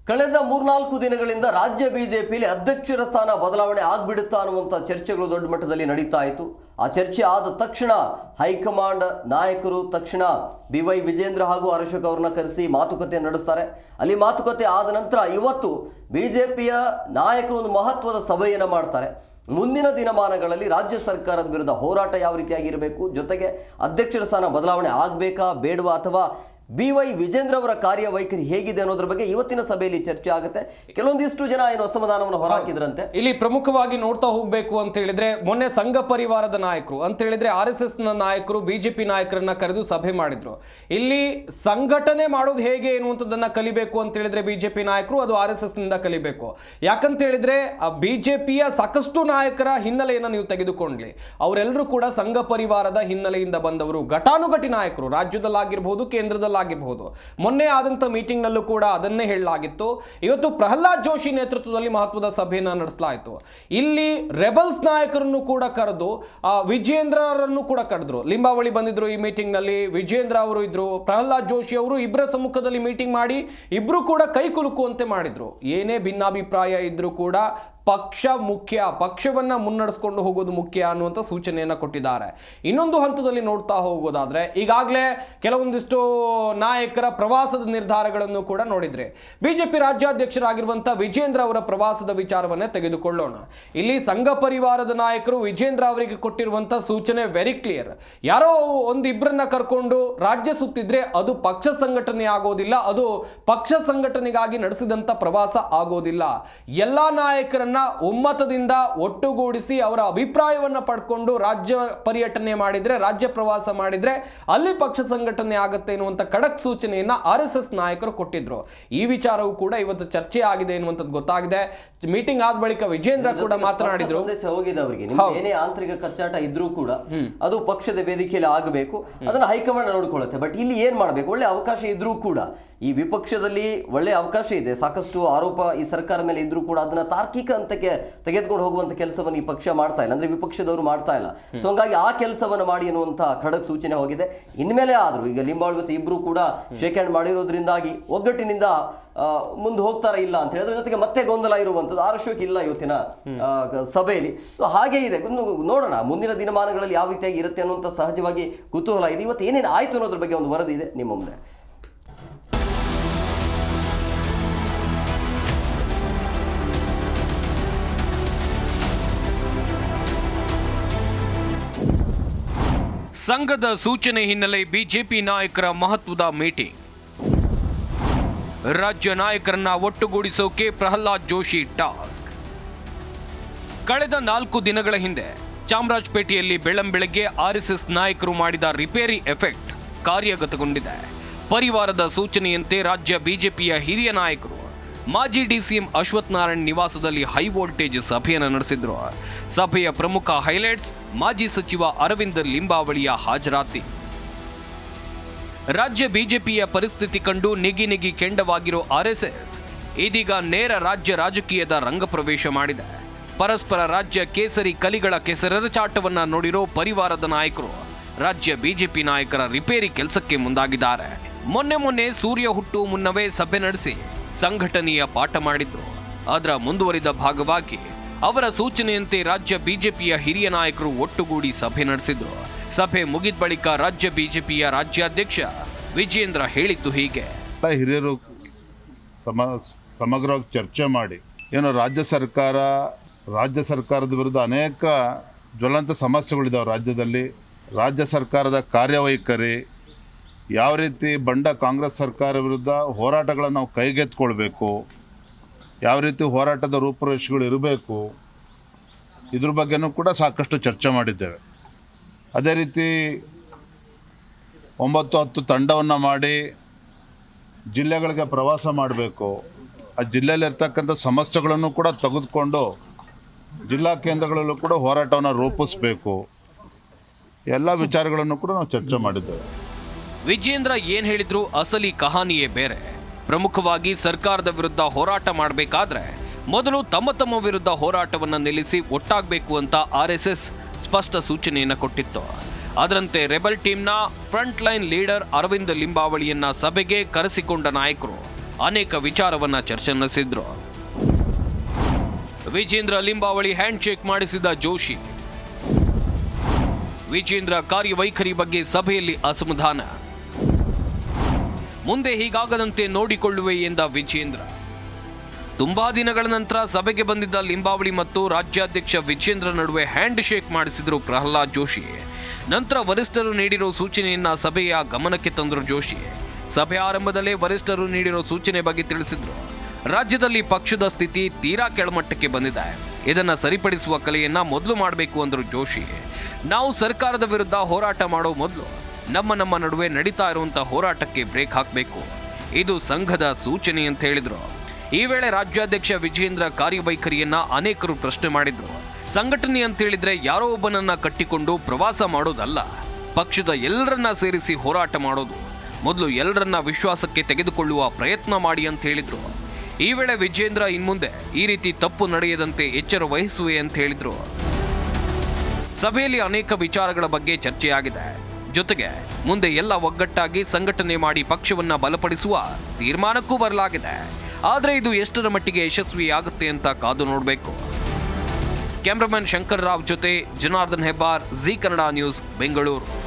ಕಳೆದ 3-4 ದಿನಗಳಿಂದ ರಾಜ್ಯ ಬಿಜೆಪಿಯಲ್ಲಿ ಅಧ್ಯಕ್ಷರ ಸ್ಥಾನ ಬದಲಾವಣೆ ಆಗ್ಬಿಡುತ್ತಾ ಅನ್ನುವಂಥ ಚರ್ಚೆಗಳು ದೊಡ್ಡ ಮಟ್ಟದಲ್ಲಿ ನಡೀತಾ ಇತ್ತು. ಆ ಚರ್ಚೆ ಆದ ತಕ್ಷಣ ಹೈಕಮಾಂಡ್ ನಾಯಕರು ತಕ್ಷಣ BY ವಿಜೇಂದ್ರ ಹಾಗೂ ಅಶೋಕ್ ಅವರನ್ನ ಕರೆಸಿ ಮಾತುಕತೆ ನಡೆಸ್ತಾರೆ. ಅಲ್ಲಿ ಮಾತುಕತೆ ಆದ ನಂತರ ಇವತ್ತು ಬಿಜೆಪಿಯ ನಾಯಕರು ಒಂದು ಮಹತ್ವದ ಸಭೆಯನ್ನು ಮಾಡ್ತಾರೆ. ಮುಂದಿನ ದಿನಮಾನಗಳಲ್ಲಿ ರಾಜ್ಯ ಸರ್ಕಾರದ ವಿರುದ್ಧ ಹೋರಾಟ ಯಾವ ರೀತಿಯಾಗಿರಬೇಕು, ಜೊತೆಗೆ ಅಧ್ಯಕ್ಷರ ಸ್ಥಾನ ಬದಲಾವಣೆ ಆಗಬೇಕಾ ಬೇಡವಾ, ಅಥವಾ BY ವಿಜೇಂದ್ರ ಅವರ ಕಾರ್ಯವೈಖರಿ ಹೇಗಿದೆ ಅನ್ನೋದ್ರ ಬಗ್ಗೆ ಇವತ್ತಿನ ಸಭೆಯಲ್ಲಿ ಚರ್ಚೆ ಆಗುತ್ತೆ. ಕೆಲವೊಂದಿಷ್ಟು ಜನ ಏನು ಅಸಮಾಧಾನವನ್ನು ಹೊರಹಾಕಿದ್ರಂತೆ. ಇಲ್ಲಿ ಪ್ರಮುಖವಾಗಿ ನೋಡ್ತಾ ಹೋಗಬೇಕು ಅಂತ ಹೇಳಿದ್ರೆ, ಮೊನ್ನೆ ಸಂಘ ಪರಿವಾರದ ನಾಯಕರು ಅಂತ ಹೇಳಿದ್ರೆ RSS ನ ನಾಯಕರು ಬಿಜೆಪಿ ನಾಯಕರನ್ನ ಕರೆದು ಸಭೆ ಮಾಡಿದ್ರು. ಇಲ್ಲಿ ಸಂಘಟನೆ ಮಾಡೋದು ಹೇಗೆ ಎನ್ನುವಂಥದ್ದನ್ನ ಕಲಿಬೇಕು ಅಂತ ಹೇಳಿದ್ರೆ ಬಿಜೆಪಿ ನಾಯಕರು ಅದು RSS ನಿಂದ ಕಲಿಬೇಕು. ಯಾಕಂತ ಹೇಳಿದ್ರೆ ಬಿಜೆಪಿಯ ಸಾಕಷ್ಟು ನಾಯಕರ ಹಿನ್ನೆಲೆಯನ್ನು ನೀವು ತೆಗೆದುಕೊಂಡ್ಲಿ, ಅವರೆಲ್ಲರೂ ಕೂಡ ಸಂಘ ಪರಿವಾರದ ಹಿನ್ನೆಲೆಯಿಂದ ಬಂದವರು, ಘಟಾನುಘಟಿ ನಾಯಕರು, ರಾಜ್ಯದಲ್ಲಾಗಿರ್ಬಹುದು ಕೇಂದ್ರದಲ್ಲಿ ಆಗಿರಬಹುದು. ಮೊನ್ನೆ ಆದಂತ ಮೀಟಿಂಗ್ ನಲ್ಲೂ ಕೂಡ ಅದನ್ನೇ ಹೇಳಲಾಗಿತ್ತು. ಇವತ್ತು ಪ್ರಹ್ಲಾದ್ ಜೋಶಿ ನೇತೃತ್ವದಲ್ಲಿ ಮಹತ್ವದ ಸಭೆಯನ್ನ ನಡೆಸಲಾಯಿತು. ಇಲ್ಲಿ ರೆಬಲ್ಸ್ ನಾಯಕರನ್ನು ಕೂಡ ಕರೆದು ವಿಜೇಂದ್ರರನ್ನು ಕೂಡ ಕರೆದ್ರು. ಲಿಂಬಾವಳಿ ಬಂದಿದ್ರು ಈ ಮೀಟಿಂಗ್ ನಲ್ಲಿ, ವಿಜೇಂದ್ರ ಅವರು ಇದ್ರು, ಪ್ರಹ್ಲಾದ್ ಜೋಶಿ ಅವರು ಇಬ್ಬರ ಸಮ್ಮುಖದಲ್ಲಿ ಮೀಟಿಂಗ್ ಮಾಡಿ ಇಬ್ರು ಕೂಡ ಕೈ ಕುಲುಕುವಂತೆ ಮಾಡಿದ್ರು. ಏನೇ ಭಿನ್ನಾಭಿಪ್ರಾಯ ಇದ್ರೂ ಕೂಡ ಪಕ್ಷ ಮುಖ್ಯ, ಪಕ್ಷವನ್ನ ಮುನ್ನಡೆಸ್ಕೊಂಡು ಹೋಗೋದು ಮುಖ್ಯ ಅನ್ನುವಂಥ ಸೂಚನೆಯನ್ನು ಕೊಟ್ಟಿದ್ದಾರೆ. ಇನ್ನೊಂದು ಹಂತದಲ್ಲಿ ನೋಡ್ತಾ ಹೋಗೋದಾದ್ರೆ, ಈಗಾಗಲೇ ಕೆಲವೊಂದಿಷ್ಟು ನಾಯಕರ ಪ್ರವಾಸದ ನಿರ್ಧಾರಗಳನ್ನು ಕೂಡ ನೋಡಿದ್ರೆ, ಬಿಜೆಪಿ ರಾಜ್ಯಾಧ್ಯಕ್ಷರಾಗಿರುವಂಥ ವಿಜೇಂದ್ರ ಅವರ ಪ್ರವಾಸದ ವಿಚಾರವನ್ನೇ ತೆಗೆದುಕೊಳ್ಳೋಣ. ಇಲ್ಲಿ ಸಂಘ ಪರಿವಾರದ ನಾಯಕರು ವಿಜೇಂದ್ರ ಅವರಿಗೆ ಕೊಟ್ಟಿರುವಂಥ ಸೂಚನೆ ವೆರಿ ಕ್ಲಿಯರ್. ಯಾರೋ ಒಂದಿಬ್ಬರನ್ನ ಕರ್ಕೊಂಡು ರಾಜ್ಯ ಸುತ್ತಿದ್ರೆ ಅದು ಪಕ್ಷ ಸಂಘಟನೆ ಆಗೋದಿಲ್ಲ, ಅದು ಪಕ್ಷ ಸಂಘಟನೆಗಾಗಿ ನಡೆಸಿದಂಥ ಪ್ರವಾಸ ಆಗೋದಿಲ್ಲ. ಎಲ್ಲಾ ನಾಯಕರನ್ನ ಒಮ್ಮತದಿಂದ ಒಟ್ಟುಗೂಡಿಸಿ ಅವರ ಅಭಿಪ್ರಾಯವನ್ನ ಪಡ್ಕೊಂಡು ರಾಜ್ಯ ಪರ್ಯಟನೆ ಮಾಡಿದ್ರೆ, ರಾಜ್ಯ ಪ್ರವಾಸ ಮಾಡಿದ್ರೆ ಅಲ್ಲಿ ಪಕ್ಷ ಸಂಘಟನೆ ಆಗುತ್ತೆ ಎನ್ನುವಂತ ಖಡಕ್ ಸೂಚನೆಯನ್ನ RSS ನಾಯಕರು ಕೊಟ್ಟಿದ್ರು. ಈ ವಿಚಾರವೂ ಕೂಡ ಇವತ್ತು ಚರ್ಚೆ ಆಗಿದೆ ಎನ್ನುವಂಥದ್ದು ಗೊತ್ತಾಗಿದೆ. ಮೀಟಿಂಗ್ ಆದ ಬಳಿಕ ವಿಜೇಂದ್ರ ಕೂಡ ಮಾತನಾಡಿದ್ರು. ಹೋಗಿದೆ ಅವರಿಗೆ, ಏನೇ ಆಂತರಿಕ ಕಚ್ಚಾಟ ಇದ್ರೂ ಕೂಡ ಅದು ಪಕ್ಷದ ವೇದಿಕೆಯಲ್ಲಿ ಆಗಬೇಕು, ಅದನ್ನ ಹೈಕಮಾಂಡ್ ನೋಡ್ಕೊಳ್ಳುತ್ತೆ. ಬಟ್ ಇಲ್ಲಿ ಏನ್ ಮಾಡಬೇಕು, ಒಳ್ಳೆ ಅವಕಾಶ ಇದ್ರೂ ಕೂಡ ಈ ವಿಪಕ್ಷದಲ್ಲಿ ಒಳ್ಳೆ ಅವಕಾಶ ಇದೆ, ಸಾಕಷ್ಟು ಆರೋಪ ಈ ಸರ್ಕಾರ ಮೇಲೆ ಇದ್ರೂ ಕೂಡ ಅದನ್ನ ತಾರ್ಕಿಕ ಹಂತಕ್ಕೆ ತೆಗೆದುಕೊಂಡು ಹೋಗುವಂತ ಕೆಲಸವನ್ನು ಈ ಪಕ್ಷ ಮಾಡ್ತಾ ಇಲ್ಲ, ಅಂದ್ರೆ ವಿಪಕ್ಷದವರು ಮಾಡ್ತಾ ಇಲ್ಲ. ಸೊ ಹಂಗಾಗಿ ಆ ಕೆಲಸವನ್ನು ಮಾಡಿ ಎನ್ನುವಂತ ಖಡಕ್ ಸೂಚನೆ ಹೋಗಿದೆ. ಇನ್ಮೇಲೆ ಆದ್ರೂ ಈಗ ಲಿಂಬಾವಳಿ ಮತ್ತು ಇಬ್ರು ಕೂಡ ಶೇಕ್ ಹ್ಯಾಂಡ್ ಮಾಡಿರೋದ್ರಿಂದಾಗಿ ಒಗ್ಗಟ್ಟಿನಿಂದ ಮುಂದೆ ಹೋಗ್ತಾರ ಇಲ್ಲ ಅಂತ ಹೇಳಿದ್ರೆ, ಜೊತೆಗೆ ಮತ್ತೆ ಗೊಂದಲ ಇರುವಂಥದ್ದು ಅಶೋಕ್ ಇಲ್ಲ ಇವತ್ತಿನ ಸಭೆಯಲ್ಲಿ. ಸೊ ಹಾಗೆ ಇದೆ, ನೋಡೋಣ ಮುಂದಿನ ದಿನಮಾನಗಳಲ್ಲಿ ಯಾವ ರೀತಿಯಾಗಿ ಇರುತ್ತೆ ಅನ್ನುವಂಥ ಸಹಜವಾಗಿ ಕುತೂಹಲ ಇದೆ. ಇವತ್ತು ಏನೇನು ಆಯ್ತು ಅನ್ನೋದ್ರ ಬಗ್ಗೆ ಒಂದು ವರದಿ ಇದೆ ನಿಮ್ಮ ಮುಂದೆ. ಸಂಘದ ಸೂಚನೆ ಹಿನ್ನೆಲೆ ಬಿಜೆಪಿ ನಾಯಕರ ಮಹತ್ವದ ಮೀಟಿಂಗ್. ರಾಜ್ಯ ನಾಯಕರನ್ನ ಒಟ್ಟುಗೂಡಿಸೋಕೆ ಪ್ರಹ್ಲಾದ್ ಜೋಶಿ ಟಾಸ್ಕ್. ಕಳೆದ 4 ದಿನಗಳ ಹಿಂದೆ ಚಾಮರಾಜಪೇಟೆಯಲ್ಲಿ ಬೆಳ್ಳಂಬೆಳಗ್ಗೆ RSS ನಾಯಕರು ಮಾಡಿದ ರಿಪೇರಿ ಎಫೆಕ್ಟ್ ಕಾರ್ಯಗತಗೊಂಡಿದೆ. ಪರಿವಾರದ ಸೂಚನೆಯಂತೆ ರಾಜ್ಯ ಬಿಜೆಪಿಯ ಹಿರಿಯ ನಾಯಕರು ಮಾಜಿ DCM ಅಶ್ವಥ್ ನಾರಾಯಣ್ ನಿವಾಸದಲ್ಲಿ ಹೈ ವೋಲ್ಟೇಜ್ ಸಭೆಯನ್ನು ನಡೆಸಿದ್ರು. ಸಭೆಯ ಪ್ರಮುಖ ಹೈಲೈಟ್ಸ್ ಮಾಜಿ ಸಚಿವ ಅರವಿಂದ್ ಲಿಂಬಾವಳಿಯ ಹಾಜರಾತಿ. ರಾಜ್ಯ ಬಿಜೆಪಿಯ ಪರಿಸ್ಥಿತಿ ಕಂಡು ನಿಗಿ ಕೆಂಡವಾಗಿರೋ RSS ಇದೀಗ ನೇರ ರಾಜ್ಯ ರಾಜಕೀಯದ ರಂಗಪ್ರವೇಶ ಮಾಡಿದೆ. ಪರಸ್ಪರ ರಾಜ್ಯ ಕೇಸರಿ ಕಲಿಗಳ ಕೆಸರೆರಚಾಟವನ್ನ ನೋಡಿರೋ ಪರಿವಾರದ ನಾಯಕರು ರಾಜ್ಯ ಬಿಜೆಪಿ ನಾಯಕರ ರಿಪೇರಿ ಕೆಲಸಕ್ಕೆ ಮುಂದಾಗಿದ್ದಾರೆ. ಮೊನ್ನೆ ಸೂರ್ಯ ಹುಟ್ಟು ಮುನ್ನವೇ ಸಭೆ ನಡೆಸಿ ಸಂಘಟನೆಯ ಪಾಠ ಮಾಡಿದ್ರು. ಅದರ ಮುಂದುವರಿದ ಭಾಗವಾಗಿ ಅವರ ಸೂಚನೆಯಂತೆ ರಾಜ್ಯ ಬಿಜೆಪಿಯ ಹಿರಿಯ ನಾಯಕರು ಒಟ್ಟುಗೂಡಿ ಸಭೆ ನಡೆಸಿದ್ರು. ಸಭೆ ಮುಗಿದ ಬಳಿಕ ರಾಜ್ಯ ಬಿಜೆಪಿಯ ರಾಜ್ಯಾಧ್ಯಕ್ಷ ವಿಜೇಂದ್ರ ಹೇಳಿದ್ದು ಹೀಗೆ. ಹಿರಿಯರು ಸಮಗ್ರವಾಗಿ ಚರ್ಚೆ ಮಾಡಿ ಏನೋ ರಾಜ್ಯ ಸರ್ಕಾರದ ವಿರುದ್ಧ ಅನೇಕ ಜ್ವಲಂತ ಸಮಸ್ಯೆಗಳಿದ್ದಾವೆ ರಾಜ್ಯದಲ್ಲಿ. ರಾಜ್ಯ ಸರ್ಕಾರದ ಕಾರ್ಯವೈಖರಿ, ಯಾವ ರೀತಿ ಬಂಡ ಕಾಂಗ್ರೆಸ್ ಸರ್ಕಾರ ವಿರುದ್ಧ ಹೋರಾಟಗಳನ್ನು ನಾವು ಕೈಗೆತ್ತಿಕೊಳ್ಬೇಕು, ಯಾವ ರೀತಿ ಹೋರಾಟದ ರೂಪುರೇಷೆಗಳು ಇರಬೇಕು, ಇದ್ರ ಬಗ್ಗೆನೂ ಕೂಡ ಸಾಕಷ್ಟು ಚರ್ಚೆ ಮಾಡಿದ್ದೇವೆ. ಅದೇ ರೀತಿ 9-10 ತಂಡವನ್ನು ಮಾಡಿ ಜಿಲ್ಲೆಗಳಿಗೆ ಪ್ರವಾಸ ಮಾಡಬೇಕು. ಆ ಜಿಲ್ಲೆಯಲ್ಲಿರ್ತಕ್ಕಂಥ ಸಮಸ್ಯೆಗಳನ್ನು ಕೂಡ ತೆಗೆದುಕೊಂಡು ಜಿಲ್ಲಾ ಕೇಂದ್ರಗಳಲ್ಲೂ ಕೂಡ ಹೋರಾಟವನ್ನು ರೂಪಿಸಬೇಕು. ಎಲ್ಲ ವಿಚಾರಗಳನ್ನು ಕೂಡ ನಾವು ಚರ್ಚೆ ಮಾಡಿದ್ದೇವೆ. ವಿಜೇಂದ್ರ ಏನ್ ಹೇಳಿದ್ರು ಅಸಲಿ ಕಹಾನಿಯೇ ಬೇರೆ. ಪ್ರಮುಖವಾಗಿ ಸರ್ಕಾರದ ವಿರುದ್ಧ ಹೋರಾಟ ಮಾಡಬೇಕಾದ್ರೆ ಮೊದಲು ತಮ್ಮ ವಿರುದ್ಧ ಹೋರಾಟವನ್ನು ನಿಲ್ಲಿಸಿ ಒಟ್ಟಾಗಬೇಕು ಅಂತ RSS ಸ್ಪಷ್ಟ ಸೂಚನೆಯನ್ನು ಕೊಟ್ಟಿತ್ತು. ಅದರಂತೆ ರೆಬಲ್ ಟೀಮ್ನ ಫ್ರಂಟ್ ಲೈನ್ ಲೀಡರ್ ಅರವಿಂದ್ ಲಿಂಬಾವಳಿಯನ್ನ ಸಭೆಗೆ ಕರೆಸಿಕೊಂಡ ನಾಯಕರು ಅನೇಕ ವಿಚಾರವನ್ನ ಚರ್ಚೆ ನಡೆಸಿದ್ರು. ವಿಜೇಂದ್ರ ಲಿಂಬಾವಳಿ ಹ್ಯಾಂಡ್ ಶೇಕ್ ಮಾಡಿಸಿದ ಜೋಶಿ. ವಿಜೇಂದ್ರ ಕಾರ್ಯವೈಖರಿ ಬಗ್ಗೆ ಸಭೆಯಲ್ಲಿ ಅಸಮಾಧಾನ. ಮುಂದೆ ಹೀಗಾಗದಂತೆ ನೋಡಿಕೊಳ್ಳುವೆ ಎಂದ ವಿಜೇಂದ್ರ. ತುಂಬಾ ದಿನಗಳ ನಂತರ ಸಭೆಗೆ ಬಂದಿದ್ದ ಲಿಂಬಾವಳಿ ಮತ್ತು ರಾಜ್ಯಾಧ್ಯಕ್ಷ ವಿಜೇಂದ್ರ ನಡುವೆ ಹ್ಯಾಂಡ್ ಶೇಕ್ ಮಾಡಿಸಿದ್ರು ಪ್ರಹ್ಲಾದ್ ಜೋಶಿ. ನಂತರ ವರಿಷ್ಠರು ನೀಡಿರೋ ಸೂಚನೆಯನ್ನ ಸಭೆಯ ಗಮನಕ್ಕೆ ತಂದರು ಜೋಶಿ. ಸಭೆ ಆರಂಭದಲ್ಲೇ ವರಿಷ್ಠರು ನೀಡಿರೋ ಸೂಚನೆ ಬಗ್ಗೆ ತಿಳಿಸಿದ್ರು. ರಾಜ್ಯದಲ್ಲಿ ಪಕ್ಷದ ಸ್ಥಿತಿ ತೀರಾ ಕೆಳಮಟ್ಟಕ್ಕೆ ಬಂದಿದೆ. ಇದನ್ನ ಸರಿಪಡಿಸುವ ಕಲೆಯನ್ನ ಮೊದಲು ಮಾಡಬೇಕು ಅಂದರು ಜೋಶಿ. ನಾವು ಸರ್ಕಾರದ ವಿರುದ್ಧ ಹೋರಾಟ ಮಾಡೋ ಮೊದಲು ನಮ್ಮ ನಡುವೆ ನಡೀತಾ ಇರುವಂತಹ ಹೋರಾಟಕ್ಕೆ ಬ್ರೇಕ್ ಹಾಕಬೇಕು. ಇದು ಸಂಘದ ಸೂಚನೆ ಅಂತ ಹೇಳಿದ್ರು. ಈ ವೇಳೆ ರಾಜ್ಯಾಧ್ಯಕ್ಷ ವಿಜೇಂದ್ರ ಕಾರ್ಯವೈಖರಿಯನ್ನ ಅನೇಕರು ಪ್ರಶ್ನೆ ಮಾಡಿದ್ರು. ಸಂಘಟನೆ ಅಂತ ಹೇಳಿದ್ರೆ ಯಾರೋ ಒಬ್ಬನನ್ನ ಕಟ್ಟಿಕೊಂಡು ಪ್ರವಾಸ ಮಾಡೋದಲ್ಲ, ಪಕ್ಷದ ಎಲ್ಲರನ್ನ ಸೇರಿಸಿ ಹೋರಾಟ ಮಾಡೋದು. ಮೊದಲು ಎಲ್ಲರನ್ನ ವಿಶ್ವಾಸಕ್ಕೆ ತೆಗೆದುಕೊಳ್ಳುವ ಪ್ರಯತ್ನ ಮಾಡಿ ಅಂತ ಹೇಳಿದ್ರು. ಈ ವೇಳೆ ವಿಜೇಂದ್ರ ಇನ್ಮುಂದೆ ಈ ರೀತಿ ತಪ್ಪು ನಡೆಯದಂತೆ ಎಚ್ಚರ ವಹಿಸುವೆ ಅಂತ ಹೇಳಿದ್ರು. ಸಭೆಯಲ್ಲಿ ಅನೇಕ ವಿಚಾರಗಳ ಬಗ್ಗೆ ಚರ್ಚೆಯಾಗಿದೆ. ಜೊತೆಗೆ ಮುಂದೆ ಎಲ್ಲ ಒಗ್ಗಟ್ಟಾಗಿ ಸಂಘಟನೆ ಮಾಡಿ ಪಕ್ಷವನ್ನ ಬಲಪಡಿಸುವ ತೀರ್ಮಾನಕ್ಕೂ ಬರಲಾಗಿದೆ. ಆದರೆ ಇದು ಎಷ್ಟರ ಮಟ್ಟಿಗೆ ಯಶಸ್ವಿಯಾಗುತ್ತೆ ಅಂತ ಕಾದು ನೋಡಬೇಕು. ಕ್ಯಾಮ್ರಾಮನ್ ಶಂಕರ್ ರಾವ್ ಜೊತೆ ಜನಾರ್ದನ್ ಹೆಬ್ಬಾರ್, ಜಿ ಕನ್ನಡ ನ್ಯೂಸ್, ಬೆಂಗಳೂರು.